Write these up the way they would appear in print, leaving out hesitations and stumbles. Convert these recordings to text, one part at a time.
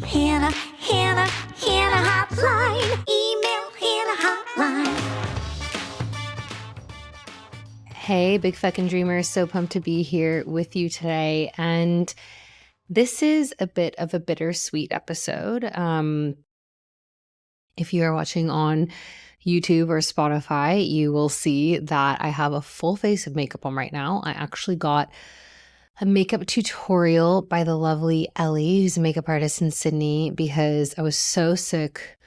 Hannah Hotline. Email Hannah Hotline. Hey, big fucking dreamers. So pumped to be here with you today. And this is a bit of a bittersweet episode. If you are watching on YouTube or Spotify, you will see that I have a full face of makeup on right now. I actually got a makeup tutorial by the lovely Ellie, who's a makeup artist in Sydney, because I was so sick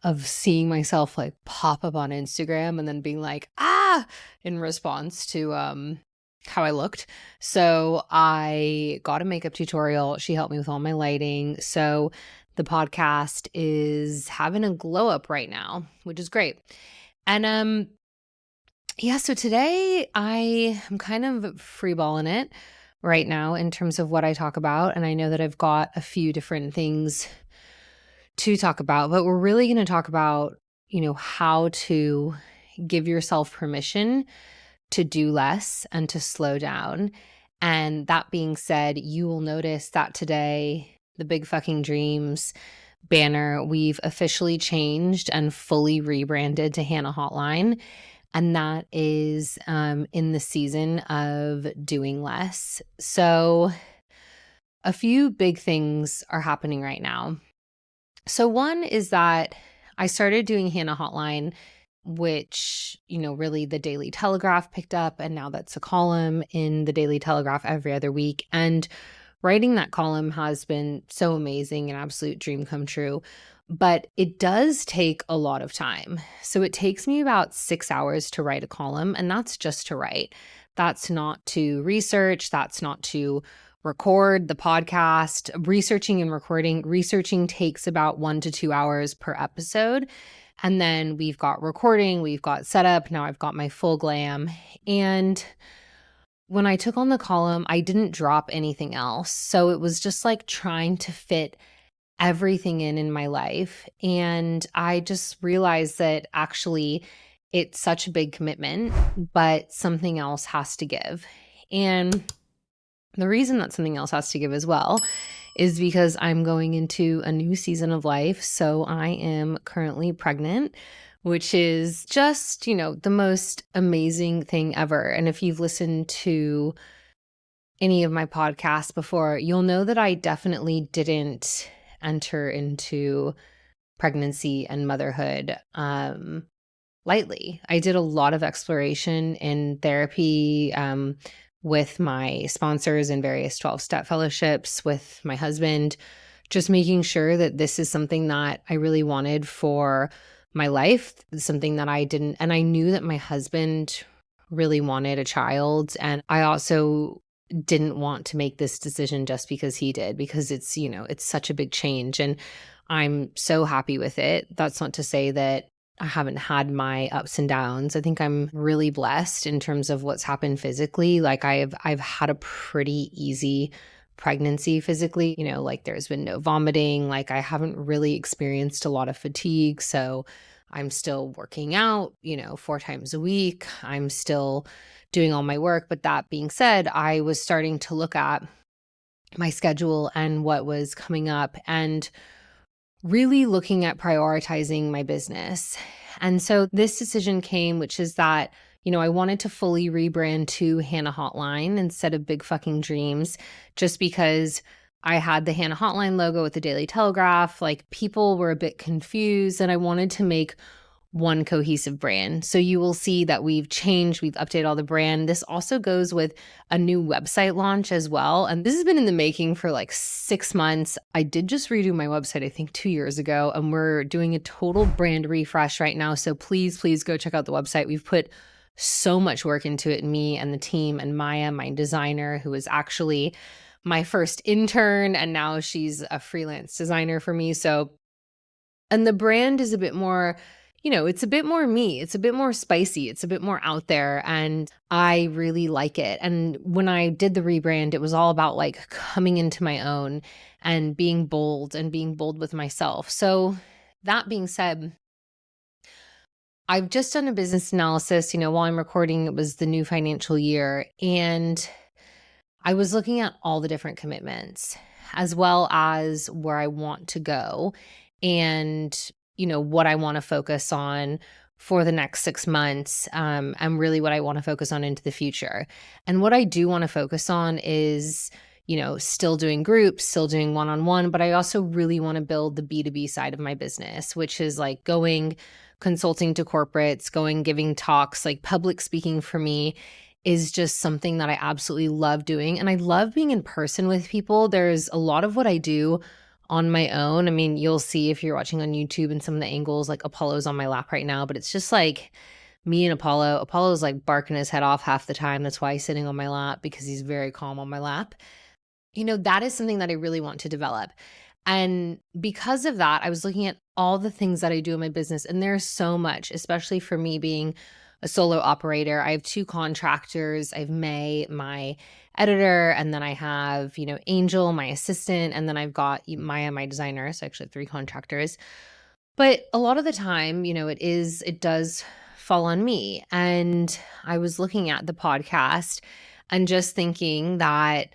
of seeing myself like pop up on Instagram and then being like, in response to how I looked. So I got a makeup tutorial. She helped me with all my lighting. So the podcast is having a glow up right now, which is great. And so today I am kind of freeballing it right now in terms of what I talk about. And I know that I've got a few different things to talk about, but we're really going to talk about, how to give yourself permission to do less and to slow down. And that being said, you will notice that today, the Big Fucking Dreams banner, we've officially changed and fully rebranded to Hannah Hotline. And that is in the season of doing less. So a few big things are happening right now. So one is that I started doing Hannah Hotline, which, really the Daily Telegraph picked up, and now that's a column in the Daily Telegraph every other week. And writing that column has been so amazing, an absolute dream come true. But it does take a lot of time. So it takes me about 6 hours to write a column, and that's just to write. That's not to research. That's not to record the podcast. Researching and recording. Researching takes about 1 to 2 hours per episode. And then we've got recording, we've got setup. Now I've got my full glam. And when I took on the column, I didn't drop anything else. So it was just like trying to fit everything in my life. And I just realized that actually it's such a big commitment, but something else has to give. And the reason that something else has to give as well is because I'm going into a new season of life. So I am currently pregnant, which is just, the most amazing thing ever. And if you've listened to any of my podcasts before, you'll know that I definitely didn't enter into pregnancy and motherhood lightly. I did a lot of exploration in therapy with my sponsors and various 12-step fellowships with my husband, just making sure that this is something that I really wanted for my life, something that I didn't. And I knew that my husband really wanted a child. And I also didn't want to make this decision just because he did, because it's, it's such a big change. And I'm so happy with it. That's not to say that I haven't had my ups and downs. I think I'm really blessed in terms of what's happened physically. Like I've had a pretty easy pregnancy physically, like there's been no vomiting. Like I haven't really experienced a lot of fatigue. So I'm still working out, 4 times a week. I'm still doing all my work. But that being said, I was starting to look at my schedule and what was coming up and really looking at prioritizing my business. And so this decision came, which is that, I wanted to fully rebrand to Hannah Hotline instead of Big Fucking Dreams, just because I had the Hannah Hotline logo with the Daily Telegraph. Like people were a bit confused and I wanted to make one cohesive brand. So you will see that we've changed, we've updated all the brand. This also goes with a new website launch as well. And this has been in the making for like 6 months. I did just redo my website, I think 2 years ago, and we're doing a total brand refresh right now. So please go check out the website. We've put so much work into it, me and the team, and Maya, my designer, who is actually my first intern, and now she's a freelance designer for me. So, and the brand is a bit more, it's a bit more me. It's a bit more spicy. It's a bit more out there. And I really like it. And when I did the rebrand, it was all about like coming into my own and being bold with myself. So that being said, I've just done a business analysis, while I'm recording, it was the new financial year. And I was looking at all the different commitments. as well as where I want to go and, what I want to focus on for the next 6 months, and really what I want to focus on into the future. And what I do want to focus on is, still doing groups, still doing one-on-one, but I also really want to build the B2B side of my business, which is like going consulting to corporates, going giving talks. Like public speaking for me is just something that I absolutely love doing. And I love being in person with people. There's a lot of what I do on my own. I mean, you'll see if you're watching on YouTube and some of the angles, like Apollo's on my lap right now, but it's just like me and Apollo. Apollo's like barking his head off half the time. That's why he's sitting on my lap, because he's very calm on my lap. That is something that I really want to develop. And because of that, I was looking at all the things that I do in my business, and there's so much, especially for me being a solo operator. I have 2 contractors. I have May, my editor, and then I have, Angel, my assistant, and then I've got Maya, my designer. So I actually have 3 contractors. But a lot of the time, it does fall on me. And I was looking at the podcast and just thinking that,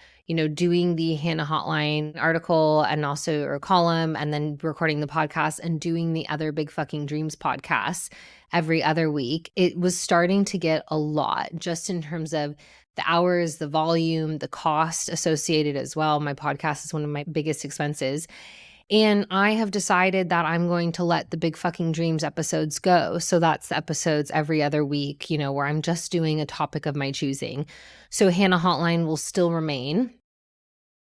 doing the Hannah Hotline article and also or column, and then recording the podcast and doing the other Big Fucking Dreams podcasts every other week, it was starting to get a lot just in terms of the hours, the volume, the cost associated as well. My podcast is one of my biggest expenses. And I have decided that I'm going to let the Big Fucking Dreams episodes go. So that's the episodes every other week, where I'm just doing a topic of my choosing. So Hannah Hotline will still remain,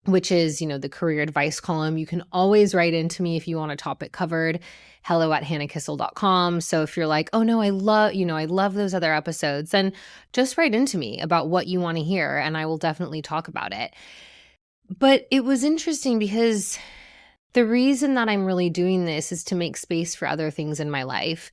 which is, the career advice column. You can always write into me if you want a topic covered, hello@hannahkissel.com. So if you're like, oh no, I love those other episodes, then just write into me about what you want to hear and I will definitely talk about it. But it was interesting because the reason that I'm really doing this is to make space for other things in my life.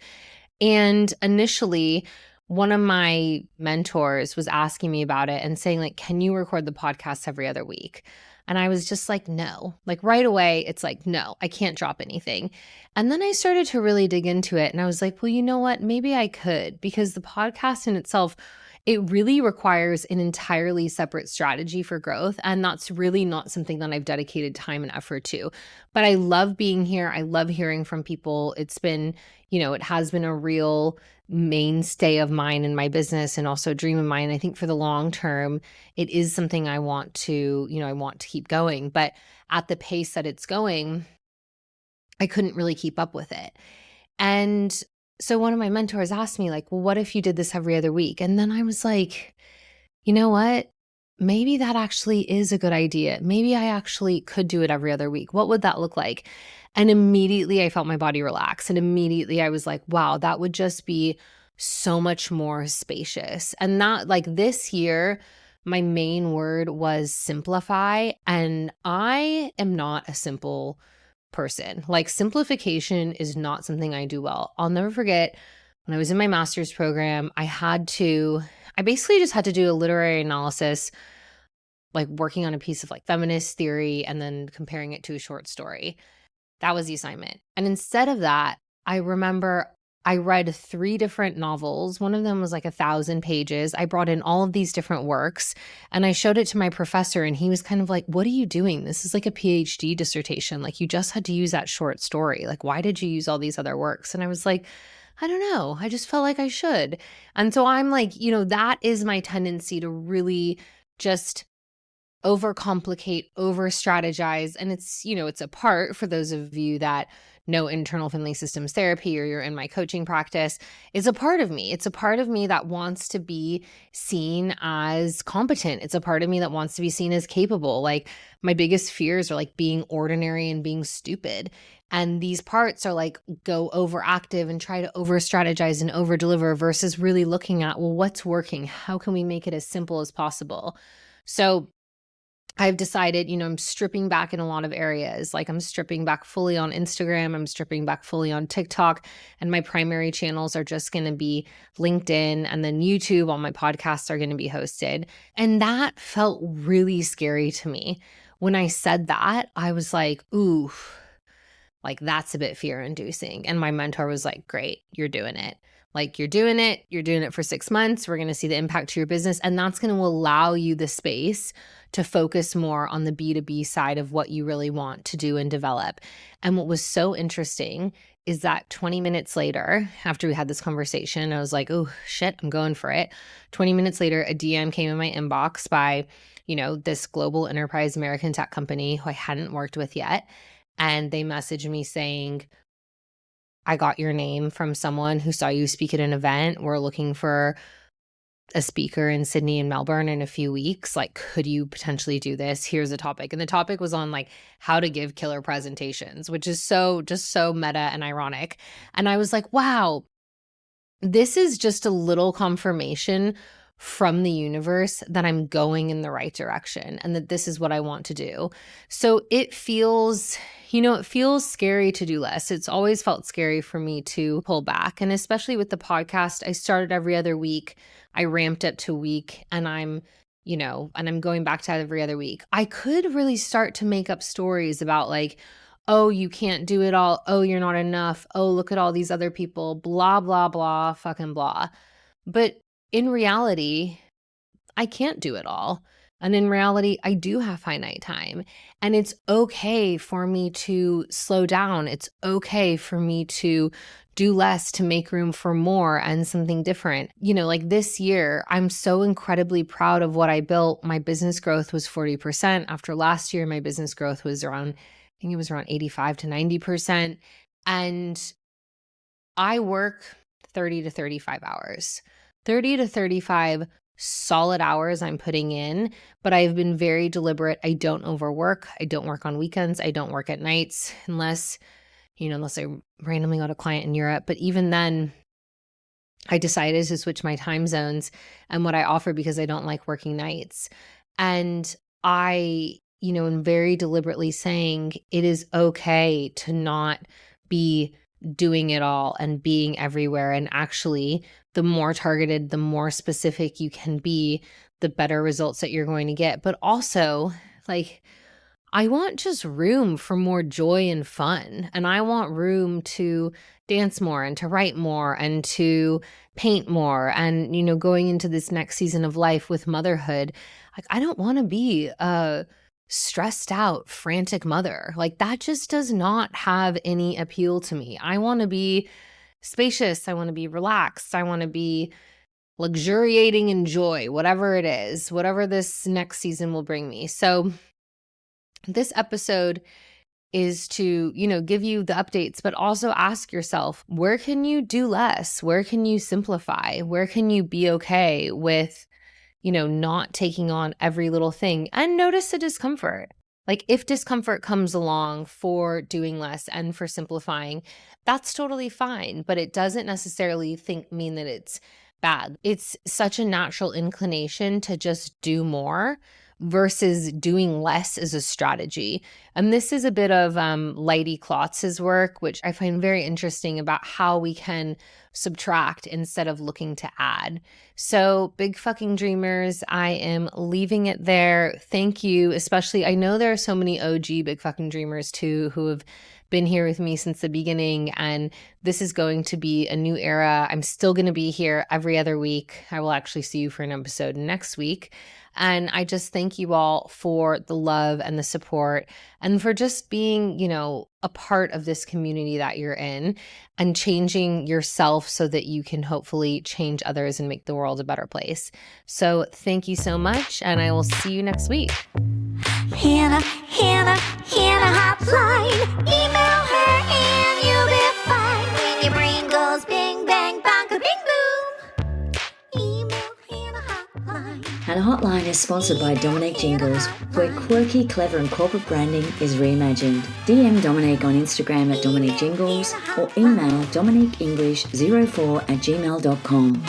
And initially, one of my mentors was asking me about it and saying, like, can you record the podcast every other week? And I was just like, no. Like right away, it's like, no, I can't drop anything. And then I started to really dig into it. And I was like, well, you know what? Maybe I could, because the podcast in itself, it really requires an entirely separate strategy for growth. And that's really not something that I've dedicated time and effort to. But I love being here. I love hearing from people. It's been, it has been a real mainstay of mine in my business and also a dream of mine. I think for the long term, it is something I want to, I want to keep going. But at the pace that it's going, I couldn't really keep up with it. And so one of my mentors asked me, like, well, what if you did this every other week? And then I was like, you know what? Maybe that actually is a good idea. Maybe I actually could do it every other week. What would that look like? And immediately I felt my body relax. And immediately I was like, wow, that would just be so much more spacious. And that, like, this year, my main word was simplify. And I am not a simple person. Like, simplification is not something I do well. I'll never forget when I was in my master's program, I basically just had to do a literary analysis, like working on a piece of like feminist theory and then comparing it to a short story. That was the assignment. And instead of that, I remember I read 3 different novels. One of them was like 1,000 pages. I brought in all of these different works and I showed it to my professor and he was kind of like, what are you doing? This is like a PhD dissertation. Like, you just had to use that short story. Like, why did you use all these other works? And I was like, I don't know. I just felt like I should. And so I'm like, that is my tendency to really just overcomplicate, over strategize. And it's, it's a part for those of you that know internal family systems therapy or you're in my coaching practice. It's a part of me. It's a part of me that wants to be seen as competent. It's a part of me that wants to be seen as capable. Like, my biggest fears are like being ordinary and being stupid. And these parts are like go overactive and try to over strategize and over deliver versus really looking at, well, what's working? How can we make it as simple as possible? So I've decided, I'm stripping back in a lot of areas. Like, I'm stripping back fully on Instagram. I'm stripping back fully on TikTok. And my primary channels are just going to be LinkedIn, and then YouTube. All my podcasts are going to be hosted. And that felt really scary to me. When I said that, I was like, ooh, like, that's a bit fear inducing. And my mentor was like, great, you're doing it. Like you're doing it for 6 months. We're going to see the impact to your business. And that's going to allow you the space to focus more on the B2B side of what you really want to do and develop. And what was so interesting is that 20 minutes later, after we had this conversation, I was like, oh shit, I'm going for it. 20 minutes later, a DM came in my inbox by, this global enterprise American tech company who I hadn't worked with yet. And they messaged me saying, I got your name from someone who saw you speak at an event. We're looking for a speaker in Sydney and Melbourne in a few weeks. Like, could you potentially do this? Here's a topic. And the topic was on like how to give killer just so meta and ironic. And I was like, wow, this is just a little confirmation from the universe that I'm going in the right direction and that this is what I want to do. So it feels scary to do less. It's always felt scary for me to pull back. And especially with the podcast, I started every other week. I ramped up to a week and I'm going back to every other week. I could really start to make up stories about like, oh, you can't do it all. Oh, you're not enough. Oh, look at all these other people, blah, blah, blah, fucking blah. But in reality, I can't do it all. And in reality, I do have finite time. And it's okay for me to slow down. It's okay for me to do less to make room for more and something different. Like this year, I'm so incredibly proud of what I built. My business growth was 40%. After last year, my business growth was around 85 to 90%. And I work 30 to 35 hours. 30 to 35 solid hours I'm putting in, but I've been very deliberate. I don't overwork. I don't work on weekends. I don't work at nights unless I randomly got a client in Europe. But even then, I decided to switch my time zones and what I offer because I don't like working nights. And I, am very deliberately saying it is okay to not be doing it all and being everywhere. And actually, the more targeted, the more specific you can be, the better results that you're going to get. But also, like, I want just room for more joy and fun. And I want room to dance more and to write more and to paint more. And, going into this next season of life with motherhood, like, I don't want to be a stressed out, frantic mother. Like, that just does not have any appeal to me. I want to be spacious. I want to be relaxed. I want to be luxuriating in joy, whatever it is, whatever this next season will bring me. So this episode is to, give you the updates, but also ask yourself, where can you do less? Where can you simplify? Where can you be okay with, not taking on every little thing? And notice the discomfort. Like, if discomfort comes along for doing less and for simplifying, that's totally fine, but it doesn't necessarily mean that it's bad. It's such a natural inclination to just do more versus doing less as a strategy. And this is a bit of Leidy Klotz's work, which I find very interesting about how we can subtract instead of looking to add. So big fucking dreamers, I am leaving it there. Thank you. Especially, I know there are so many OG big fucking dreamers too who have been here with me since the beginning, and this is going to be a new era. I'm still going to be here every other week. I will actually see you for an episode next week. And I just thank you all for the love and the support and for just being, a part of this community that you're in and changing yourself so that you can hopefully change others and make the world a better place. So thank you so much, and I will see you next week. Hannah Hotline. Email her and you'll be fine. When your brain goes bing, bang, bonka, bing, boom. Email Hannah Hotline. Hannah Hotline is sponsored by Dominique Jingles, where quirky, clever and corporate branding is reimagined. DM Dominique on Instagram at Dominique Jingles or email dominiqueenglish04@gmail.com.